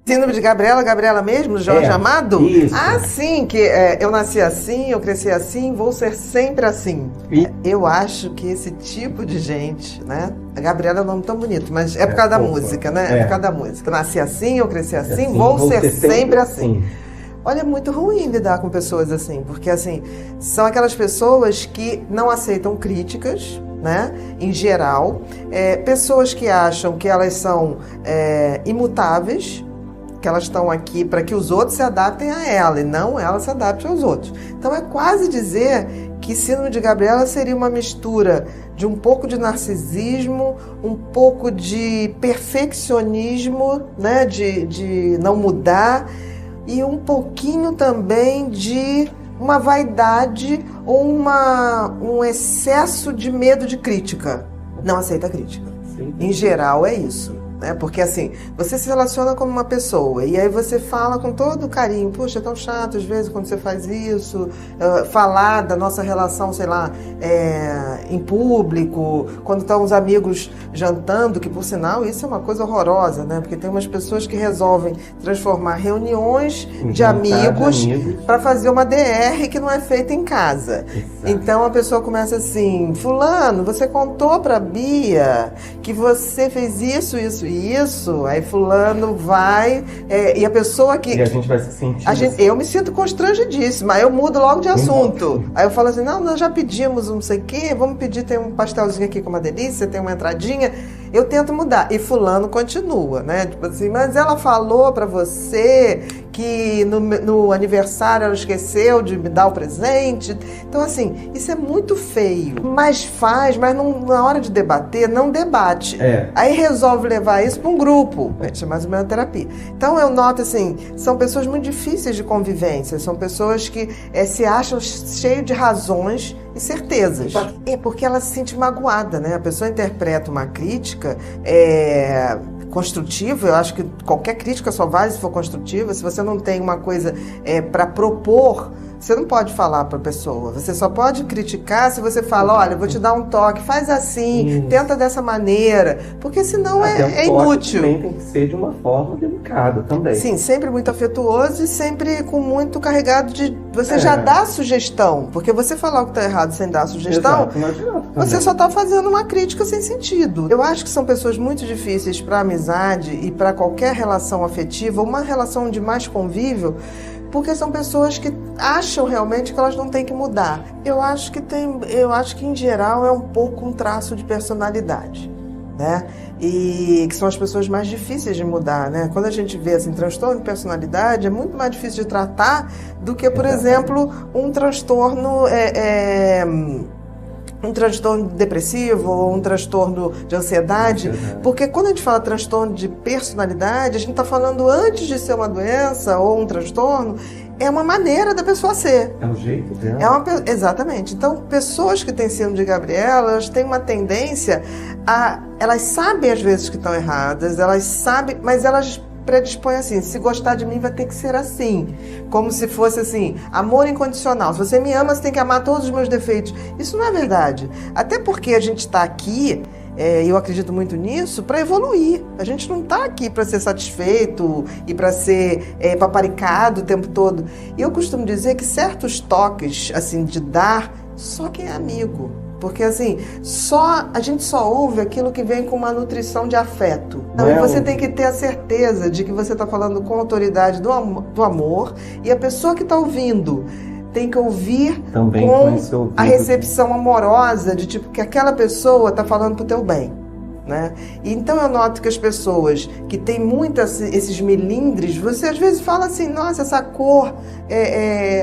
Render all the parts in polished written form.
Síndrome de Gabriela, Gabriela mesmo, Jorge Amado? Isso. Ah, sim, que eu nasci assim, eu cresci assim, vou ser sempre assim. E- Eu acho que esse tipo de gente, né? A Gabriela é um nome tão bonito, mas é por causa da fofa. música, né? É por causa da música. Eu nasci assim, eu cresci assim, Assim, vou ser sempre assim. assim. Olha, é muito ruim lidar com pessoas assim, porque assim, são aquelas pessoas que não aceitam críticas, né? Em geral, pessoas que acham que elas são imutáveis, que elas estão aqui para que os outros se adaptem a ela e não ela se adapte aos outros. Então é quase dizer que Síndrome de Gabriela seria uma mistura de um pouco de narcisismo, um pouco de perfeccionismo, né? De não mudar, e um pouquinho também de uma vaidade ou um excesso de medo de crítica. Não aceita crítica. Sim. Em geral é isso. Né? Porque assim, você se relaciona com uma pessoa e aí você fala com todo carinho, puxa, é tão chato às vezes quando você faz isso, falar da nossa relação, sei lá, em público, quando estão os amigos jantando, que por sinal isso é uma coisa horrorosa, né? Porque tem umas pessoas que resolvem transformar reuniões de amigos para fazer uma DR que não é feita em casa. Exato. Então a pessoa começa assim, fulano, você contou pra Bia que você fez isso, aí fulano vai, e a pessoa que... E a gente vai se sentir... Eu me sinto constrangidíssima, aí eu mudo logo de assunto. Aí eu falo assim, não, nós já pedimos não sei o quê, vamos pedir, tem um pastelzinho aqui com uma delícia, tem uma entradinha. Eu tento mudar, e fulano continua, né? Tipo assim, mas ela falou pra você que no aniversário ela esqueceu de me dar o presente. Então assim, isso é muito feio. Mas na hora de debater, não debate. Aí resolve levar isso para um grupo. Isso é mais ou menos terapia. Então eu noto assim, são pessoas muito difíceis de convivência, são pessoas que se acham cheias de razões e certezas. É porque ela se sente magoada, né? A pessoa interpreta uma crítica construtiva. Eu acho que qualquer crítica só vale se for construtiva. Se você não tem uma coisa para propor, você não pode falar para a pessoa. Você só pode criticar se você fala, olha, vou te dar um toque, faz assim, tenta dessa maneira, porque senão é inútil. Também tem que ser de uma forma delicada também. Sim, sempre muito afetuoso e sempre com muito carregado de... Você já dá a sugestão, porque você falar o que está errado sem dar a sugestão, exato, não adianta também. Você só está fazendo uma crítica sem sentido. Eu acho que são pessoas muito difíceis para amizade e para qualquer relação afetiva, uma relação de mais convívio, porque são pessoas que acham realmente que elas não têm que mudar. Eu acho que em geral é um pouco um traço de personalidade, né? E que são as pessoas mais difíceis de mudar, né? Quando a gente vê assim, transtorno de personalidade, é muito mais difícil de tratar do que, por exemplo, um transtorno depressivo ou um transtorno de ansiedade, porque quando a gente fala transtorno de personalidade, a gente está falando antes de ser uma doença ou um transtorno, é uma maneira da pessoa ser. É um jeito dela. Exatamente. Então, pessoas que têm síndrome de Gabriela, elas têm uma tendência elas sabem às vezes que estão erradas, elas sabem, mas elas predispõe assim, se gostar de mim vai ter que ser assim, como se fosse assim, amor incondicional, se você me ama você tem que amar todos os meus defeitos. Isso não é verdade, até porque a gente está aqui, eu acredito muito nisso, para evoluir. A gente não está aqui para ser satisfeito e para ser paparicado o tempo todo. E eu costumo dizer que certos toques assim de dar, só quem é amigo. Porque assim, a gente só ouve aquilo que vem com uma nutrição de afeto. Então você tem que ter a certeza de que você está falando com a autoridade do amor, e a pessoa que está ouvindo tem que ouvir também com a recepção amorosa, de tipo que aquela pessoa está falando pro teu bem. Né? Então eu noto que as pessoas que têm muito esses melindres, você às vezes fala assim, nossa, essa cor,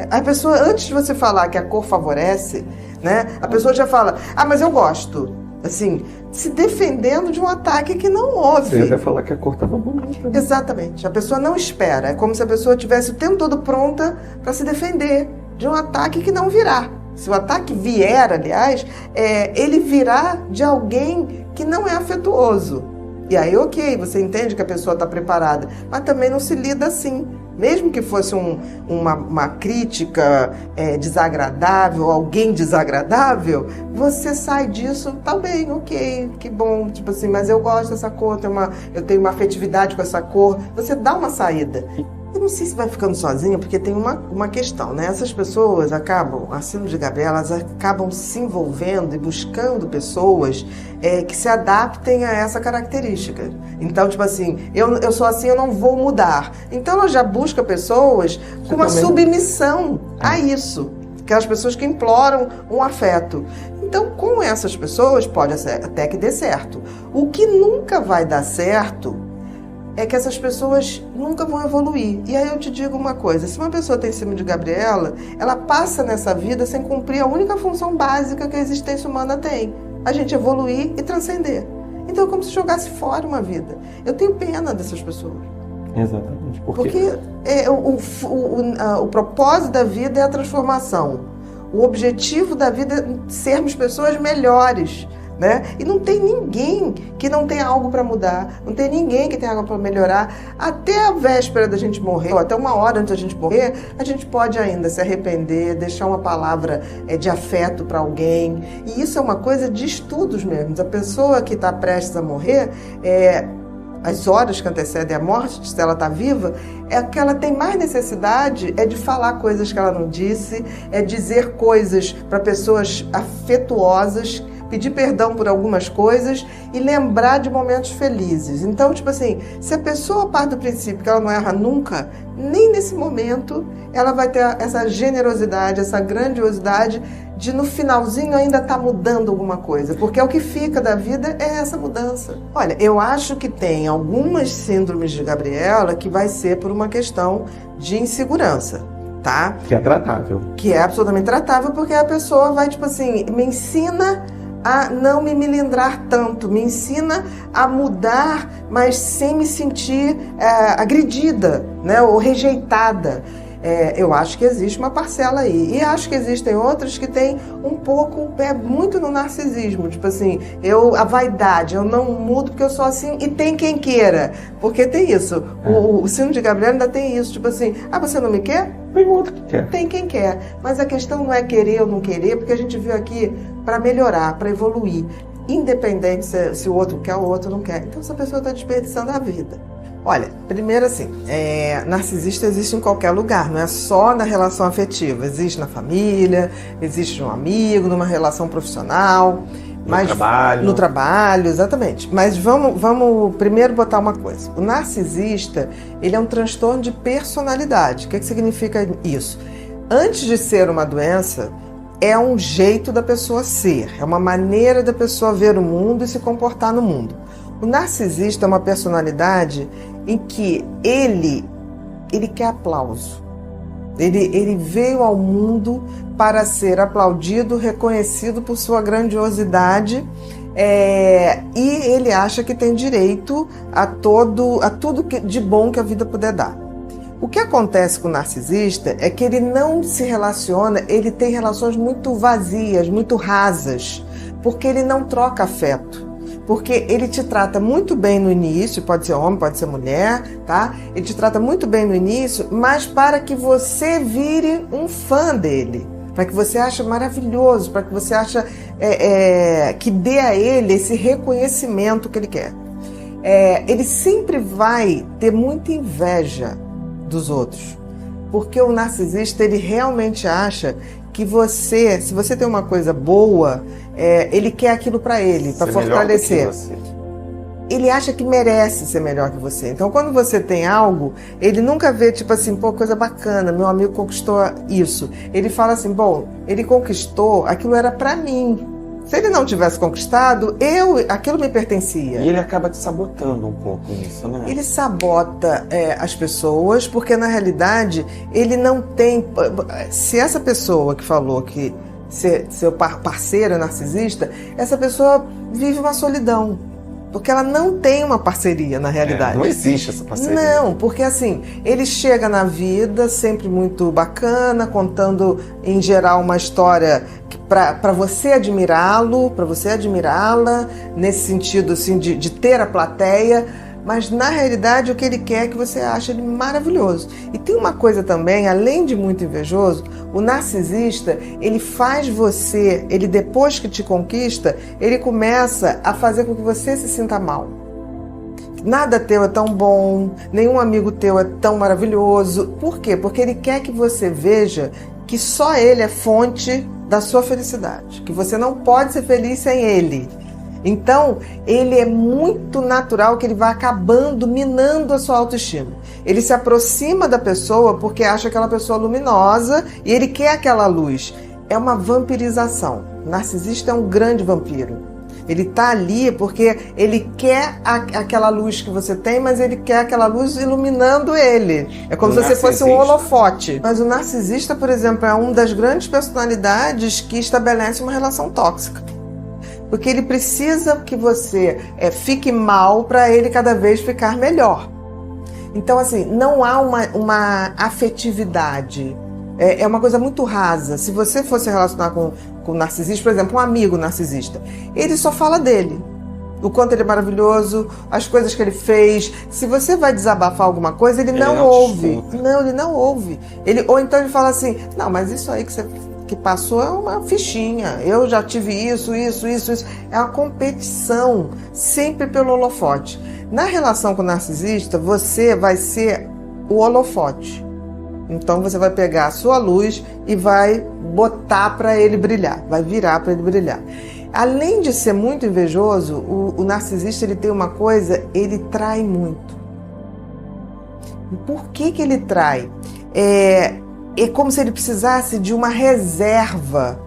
a pessoa, antes de você falar que a cor favorece, né, a pessoa já fala, mas eu gosto, assim, se defendendo de um ataque que não houve. Você vai falar que a cor estava bonita. Né? Exatamente, a pessoa não espera, é como se a pessoa tivesse o tempo todo pronta para se defender de um ataque que não virá. Se o ataque vier, aliás, ele virá de alguém que não é afetuoso. E aí, ok, você entende que a pessoa está preparada, mas também não se lida assim. mesmo que fosse uma crítica desagradável, alguém desagradável, você sai disso, tá bem, ok, que bom, tipo assim, mas eu gosto dessa cor, eu tenho uma afetividade com essa cor, você dá uma saída. Eu não sei se vai ficando sozinha, porque tem uma questão, né? Essas pessoas acabam, a síndrome de Gabriela, elas acabam se envolvendo e buscando pessoas que se adaptem a essa característica. Então, tipo assim, eu sou assim, eu não vou mudar. Então, ela já busca pessoas com uma submissão a isso. Aquelas pessoas que imploram um afeto. Então, com essas pessoas, pode até que dê certo. O que nunca vai dar certo é que essas pessoas nunca vão evoluir. E aí eu te digo uma coisa, se uma pessoa tem síndrome de Gabriela, ela passa nessa vida sem cumprir a única função básica que a existência humana tem, a gente evoluir e transcender. Então é como se jogasse fora uma vida. Eu tenho pena dessas pessoas. Exatamente. Porque o propósito da vida é a transformação. O objetivo da vida é sermos pessoas melhores. Né? E não tem ninguém que não tenha algo para mudar, não tem ninguém que tenha algo para melhorar. Até a véspera da gente morrer, ou até uma hora antes da gente morrer, a gente pode ainda se arrepender, deixar uma palavra de afeto para alguém. E isso é uma coisa de estudos mesmo. A pessoa que está prestes a morrer, as horas que antecedem a morte, se ela está viva, é que ela tem mais necessidade de falar coisas que ela não disse, dizer coisas para pessoas afetuosas, pedir perdão por algumas coisas e lembrar de momentos felizes. Então, tipo assim, se a pessoa parte do princípio que ela não erra nunca, nem nesse momento ela vai ter essa generosidade, essa grandiosidade de no finalzinho ainda estar mudando alguma coisa, porque o que fica da vida é essa mudança. Olha, eu acho que tem algumas síndromes de Gabriela que vai ser por uma questão de insegurança. Tá? Que é tratável. Que é absolutamente tratável, porque a pessoa vai, tipo assim, me ensina a não me melindrar tanto, me ensina a mudar, mas sem me sentir agredida, né, ou rejeitada. Eu acho que existe uma parcela aí. E acho que existem outras que têm um pouco, muito no narcisismo. Tipo assim, a vaidade, eu não mudo porque eu sou assim, e tem quem queira. Porque tem isso. O síndrome de Gabriela ainda tem isso. Tipo assim, você não me quer? Tem outro que quer. Tem quem quer. Mas a questão não é querer ou não querer, porque a gente veio aqui para melhorar, para evoluir. Independente se o outro quer ou o outro não quer. Então essa pessoa está desperdiçando a vida. Olha, primeiro assim, narcisista existe em qualquer lugar, não é só na relação afetiva. Existe na família, existe no amigo, numa relação profissional. No trabalho, exatamente. Mas vamos primeiro botar uma coisa. O narcisista, ele é um transtorno de personalidade. O que significa isso? Antes de ser uma doença, é um jeito da pessoa ser. É uma maneira da pessoa ver o mundo e se comportar no mundo. O narcisista é uma personalidade em que ele quer aplauso. Ele veio ao mundo para ser aplaudido, reconhecido por sua grandiosidade, e ele acha que tem direito a tudo de bom que a vida puder dar. O que acontece com o narcisista é que ele não se relaciona, ele tem relações muito vazias, muito rasas, porque ele não troca afeto. Porque ele te trata muito bem no início, pode ser homem, pode ser mulher, tá? Ele te trata muito bem no início, mas para que você vire um fã dele, para que você ache maravilhoso, para que você ache que dê a ele esse reconhecimento que ele quer. Ele sempre vai ter muita inveja dos outros, porque o narcisista, ele realmente acha que se você tem uma coisa boa, ele quer aquilo para ele, para fortalecer. Ele acha que merece ser melhor que você. Então, quando você tem algo, ele nunca vê, tipo assim, coisa bacana, meu amigo conquistou isso. Ele fala assim, ele conquistou, aquilo era para mim. Se ele não tivesse conquistado, aquilo me pertencia. E ele acaba te sabotando um pouco isso, né? Ele sabota as pessoas, porque na realidade ele não tem... Se essa pessoa que falou que seu parceiro é narcisista, essa pessoa vive uma solidão. Porque ela não tem uma parceria na realidade. Não existe essa parceria. Não, porque assim, ele chega na vida sempre muito bacana, contando em geral uma história para você admirá-lo, para você admirá-la, nesse sentido assim, de ter a plateia, mas na realidade o que ele quer é que você ache ele maravilhoso. E tem uma coisa também, além de muito invejoso, o narcisista, ele faz você, ele depois que te conquista, ele começa a fazer com que você se sinta mal. Nada teu é tão bom, nenhum amigo teu é tão maravilhoso. Por quê? Porque ele quer que você veja que só ele é fonte da sua felicidade, que você não pode ser feliz sem ele. Então, ele é muito natural que ele vai acabando minando a sua autoestima. Ele se aproxima da pessoa porque acha aquela pessoa luminosa e ele quer aquela luz. É uma vampirização. O narcisista é um grande vampiro. Ele está ali porque ele quer aquela luz que você tem, mas ele quer aquela luz iluminando ele. É como se você fosse um holofote. Mas o narcisista, por exemplo, é uma das grandes personalidades que estabelece uma relação tóxica. Porque ele precisa que você fique mal para ele cada vez ficar melhor. Então, assim, não há uma afetividade. É uma coisa muito rasa. Se você fosse relacionar com um narcisista, por exemplo, um amigo narcisista, ele só fala dele. O quanto ele é maravilhoso, as coisas que ele fez. Se você vai desabafar alguma coisa, ele não ouve. Escuta. Não, ele não ouve. Ou então ele fala assim, não, mas isso aí que passou é uma fichinha. Eu já tive isso. É uma competição, sempre pelo holofote. Na relação com o narcisista, você vai ser o holofote. Então você vai pegar a sua luz e vai botar para ele brilhar, vai virar para ele brilhar. Além de ser muito invejoso, o narcisista ele tem uma coisa, ele trai muito. E por que ele trai? É como se ele precisasse de uma reserva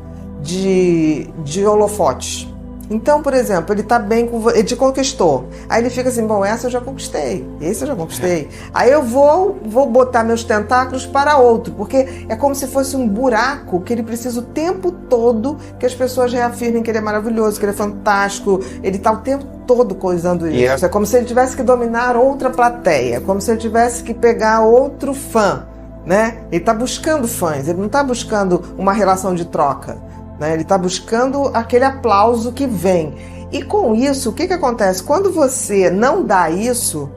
de holofotes. Então, por exemplo, ele tá bem com você, ele te conquistou. Aí ele fica assim, bom, essa eu já conquistei, esse eu já conquistei. Aí eu vou botar meus tentáculos para outro, porque é como se fosse um buraco que ele precisa o tempo todo que as pessoas reafirmem que ele é maravilhoso, que ele é fantástico. Ele tá o tempo todo coisando isso. É como se ele tivesse que dominar outra plateia, como se ele tivesse que pegar outro fã, né? Ele tá buscando fãs, ele não tá buscando uma relação de troca. Ele está buscando aquele aplauso que vem. E com isso, o que acontece? Quando você não dá isso,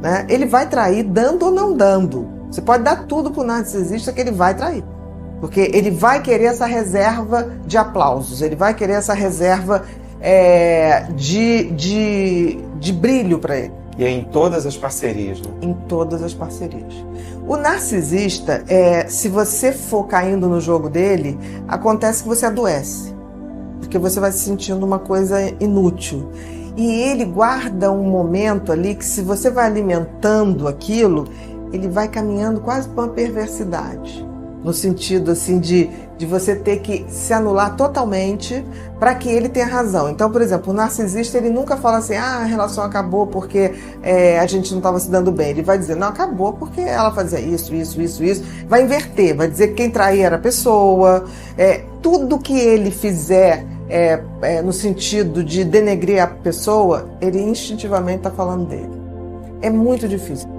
né, ele vai trair dando ou não dando. Você pode dar tudo para o narcisista que ele vai trair. Porque ele vai querer essa reserva de aplausos, ele vai querer essa reserva de brilho para ele. E é em todas as parcerias, né? Em todas as parcerias. O narcisista, se você for caindo no jogo dele, acontece que você adoece. Porque você vai se sentindo uma coisa inútil. E ele guarda um momento ali que, se você vai alimentando aquilo, ele vai caminhando quase para uma perversidade. No sentido assim de você ter que se anular totalmente para que ele tenha razão. Então, por exemplo, o narcisista, ele nunca fala assim, a relação acabou porque a gente não estava se dando bem. Ele vai dizer, não, acabou porque ela fazia isso. Vai inverter, vai dizer que quem traía era a pessoa. Tudo que ele fizer no sentido de denegrir a pessoa, ele instintivamente está falando dele. É muito difícil.